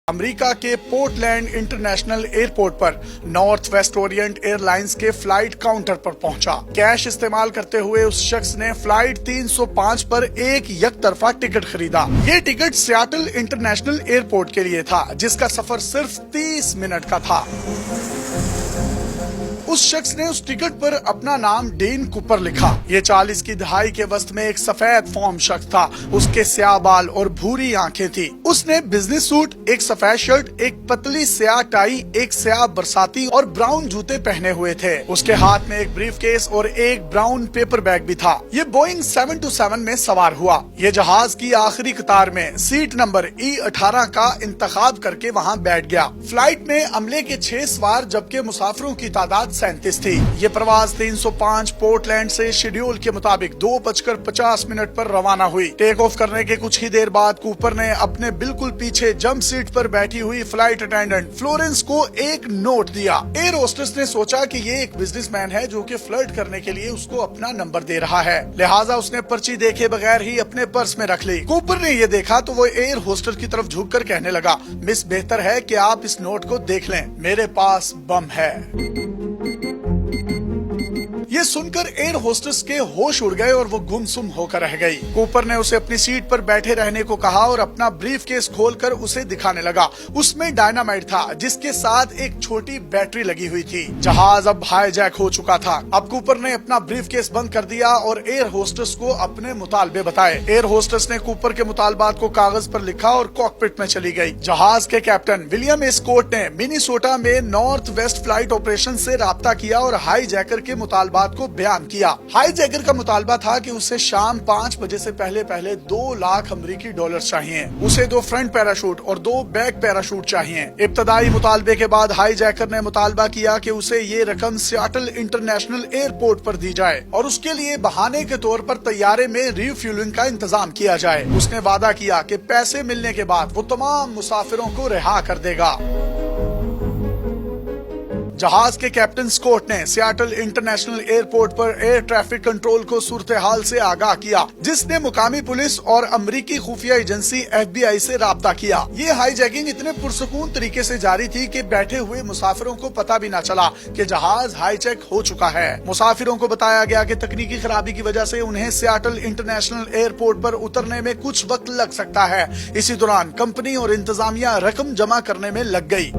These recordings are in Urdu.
امریکہ کے پورٹلینڈ انٹرنیشنل ایئرپورٹ پر north west orient air lines کے فلائٹ کاؤنٹر پر پہنچا۔ کیش استعمال کرتے ہوئے اس شخص نے فلائٹ 305 پر ایک یک طرفہ ٹکٹ خریدا۔ یہ ٹکٹ سیاٹل انٹرنیشنل ایئرپورٹ کے لیے تھا، جس کا سفر صرف 30 منٹ کا تھا۔ اس شخص نے اس ٹکٹ پر اپنا نام ڈین کوپر لکھا۔ یہ 40 کی دہائی کے وسط میں ایک سفید فارم شخص تھا۔ اس کے سیاہ بال اور بھوری آنکھیں تھی۔ اس نے بزنس سوٹ، ایک سفید شرٹ، ایک پتلی سیاہ ٹائی، ایک سیاہ برساتی اور براؤن جوتے پہنے ہوئے تھے۔ اس کے ہاتھ میں ایک بریف کیس اور ایک براؤن پیپر بیگ بھی تھا۔ یہ بوئنگ 727 میں سوار ہوا۔ یہ جہاز کی آخری قطار میں سیٹ نمبر E18 کا انتخاب کر کے وہاں بیٹھ گیا۔ فلائٹ میں عملے کے 6 سوار جبکہ مسافروں کی تعداد 37 تھی۔ یہ پرواز 305 پورٹلینڈ سے شیڈول کے مطابق 2:50 پر روانہ ہوئی۔ ٹیک آف کرنے کے کچھ ہی دیر بعد کوپر نے اپنے بالکل پیچھے جمپ سیٹ پر بیٹھی ہوئی فلائٹ اٹینڈنٹ فلورنس کو ایک نوٹ دیا۔ ایئر ہوسٹس نے سوچا کہ یہ ایک بزنس مین ہے جو کہ فلرٹ کرنے کے لیے اس کو اپنا نمبر دے رہا ہے، لہٰذا اس نے پرچی دیکھے بغیر ہی اپنے پرس میں رکھ لی۔ کوپر نے یہ دیکھا تو وہ ایئر ہوسٹس کی طرف جھک کر کہنے لگا، مس بہتر ہے کہ آپ اس نوٹ کو دیکھ لیں، میرے پاس بم ہے۔ یہ سن کر ایئر ہوسٹس کے ہوش اڑ گئے اور وہ گمسم ہو کر رہ گئی۔ کوپر نے اسے اپنی سیٹ پر بیٹھے رہنے کو کہا اور اپنا بریف کیس کھول کر اسے دکھانے لگا۔ اس میں ڈائنامائٹ تھا، جس کے ساتھ ایک چھوٹی بیٹری لگی ہوئی تھی۔ جہاز اب ہائی جیک ہو چکا تھا۔ اب کوپر نے اپنا بریف کیس بند کر دیا اور ایئر ہوسٹس کو اپنے مطالبے بتائے۔ ایئر ہوسٹس نے کوپر کے مطالبات کو کاغذ پر لکھا اور کاکپٹ میں چلی گئی۔ جہاز کے کیپٹن ولیم اسکوٹ نے منیسوٹا میں نارتھ ویسٹ فلائٹ آپریشن سے رابطہ کیا اور ہائی جیکر کے مطالبات کو بیان کیا۔ ہائی جیکر کا مطالبہ تھا کہ اسے شام 5 بجے سے پہلے 2 لاکھ امریکی ڈالر چاہیے۔ اسے 2 فرنٹ پیراشوٹ اور 2 بیک پیراشوٹ چاہیے۔ ابتدائی مطالبے کے بعد ہائی جیکر نے مطالبہ کیا کہ اسے یہ رقم سیاٹل انٹرنیشنل ایئرپورٹ پر دی جائے اور اس کے لیے بہانے کے طور پر طیارے میں ری فیولنگ کا انتظام کیا جائے۔ اس نے وعدہ کیا کہ پیسے ملنے کے بعد وہ تمام مسافروں کو رہا کر دے گا۔ جہاز کے کیپٹن اسکوٹ نے Seattle international airport per air traffic control کو صورتحال سے آگاہ کیا، جس نے مقامی پولیس اور امریکی خفیہ ایجنسی FBI سے رابطہ کیا۔ یہ ہائی جیکنگ اتنے پرسکون طریقے سے جاری تھی کہ بیٹھے ہوئے مسافروں کو پتہ بھی نہ چلا کہ جہاز ہائی جیک ہو چکا ہے۔ مسافروں کو بتایا گیا کہ تکنیکی خرابی کی وجہ سے انہیں سیاٹل انٹرنیشنل ایئرپورٹ پر اترنے میں کچھ وقت لگ سکتا ہے۔ اسی دوران کمپنی اور انتظامیہ رقم جمع کرنے میں لگ گئی۔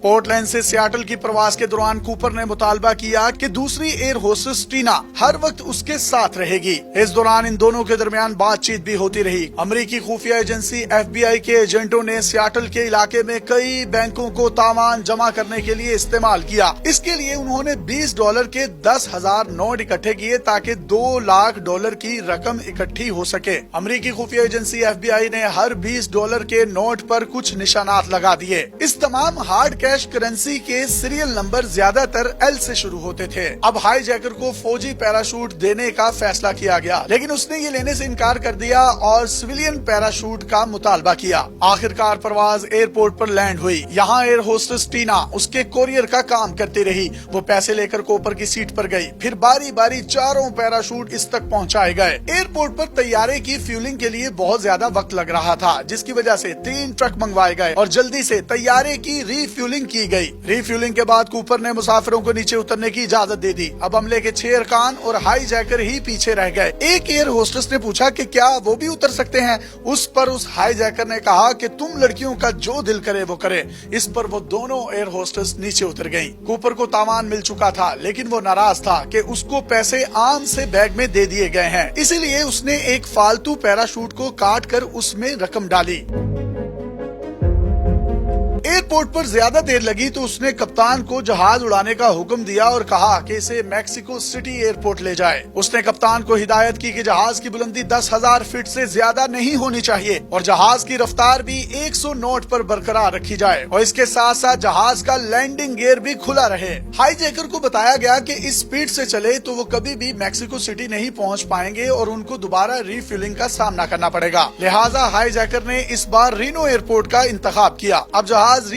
پورٹلینڈ سے سیاٹل کی پرواز کے دوران کوپر نے مطالبہ کیا کہ دوسری ایئر ہوسٹس ٹینا ہر وقت اس کے ساتھ رہے گی۔ اس دوران ان دونوں کے درمیان بات چیت بھی ہوتی رہی۔ امریکی خفیہ ایجنسی FBI کے ایجنٹوں نے سیاٹل کے علاقے میں کئی بینکوں کو تاوان جمع کرنے کے لیے استعمال کیا۔ اس کے لیے انہوں نے $20 کے 10,000 نوٹ اکٹھے کیے تاکہ $2 لاکھ کی رقم اکٹھی ہو سکے۔ امریکی خفیہ ایجنسی FBI نے ہر $20 کے نوٹ پر کچھ نشانات لگا دیے۔ اس تمام ہارڈ کیش کرنسی کے سیریل نمبر زیادہ تر L سے شروع ہوتے تھے۔ اب ہائی جیکر کو فوجی پیراشوٹ دینے کا فیصلہ کیا گیا، لیکن اس نے یہ لینے سے انکار کر دیا اور سویلین پیراشوٹ کا مطالبہ کیا۔ آخرکار پرواز ایئرپورٹ پر لینڈ ہوئی۔ یہاں ایئر ہوسٹس ٹینا اس کے کوریئر کا کام کرتی رہی۔ وہ پیسے لے کر کوپر کی سیٹ پر گئی، پھر باری باری 4 پیراشوٹ اس تک پہنچائے گئے۔ ایئرپورٹ پر طیارے کی فیولنگ کے لیے بہت زیادہ وقت لگ رہا تھا، جس کی وجہ سے 3 ٹرک منگوائے گئے اور جلدی سے طیارے کی ری فیولنگ کی گئی۔ ری فیولنگ کے بعد کوپر نے مسافروں کو نیچے اترنے کی اجازت دے دی۔ اب عملے کے 6 ارکان اور ہائی جیکر ہی پیچھے رہ گئے۔ ایک ایئر ہوسٹس نے پوچھا کہ کیا وہ بھی اتر سکتے ہیں؟ اس پر اس ہائی جیکر نے کہا کہ تم لڑکیوں کا جو دل کرے وہ کرے۔ اس پر وہ دونوں ایئر ہوسٹس نیچے اتر گئیں۔ کوپر کو تاوان مل چکا تھا، لیکن وہ ناراض تھا کہ اس کو پیسے عام سے بیگ میں دے دیے گئے ہیں، اسی لیے اس نے ایک فالتو پیراشوٹ کو کاٹ کر اس میں رقم ڈالی۔ ایئرپورٹ پر زیادہ دیر لگی تو اس نے کپتان کو جہاز اڑانے کا حکم دیا اور کہا کہ اسے میکسیکو سٹی ایئرپورٹ لے جائے۔ اس نے کپتان کو ہدایت کی کہ جہاز کی بلندی 10,000 فٹ سے زیادہ نہیں ہونی چاہیے اور جہاز کی رفتار بھی 100 نوٹ پر برقرار رکھی جائے اور اس کے ساتھ ساتھ جہاز کا لینڈنگ گیئر بھی کھلا رہے۔ ہائی جیکر کو بتایا گیا کہ اس سپیڈ سے چلے تو وہ کبھی بھی میکسیکو سٹی نہیں پہنچ پائیں گے اور ان کو دوبارہ ری فیولنگ کا سامنا کرنا پڑے گا، لہٰذا ہائی جیکر نے اس بار رینو ایئرپورٹ کا انتخاب کیا۔ اب جہاز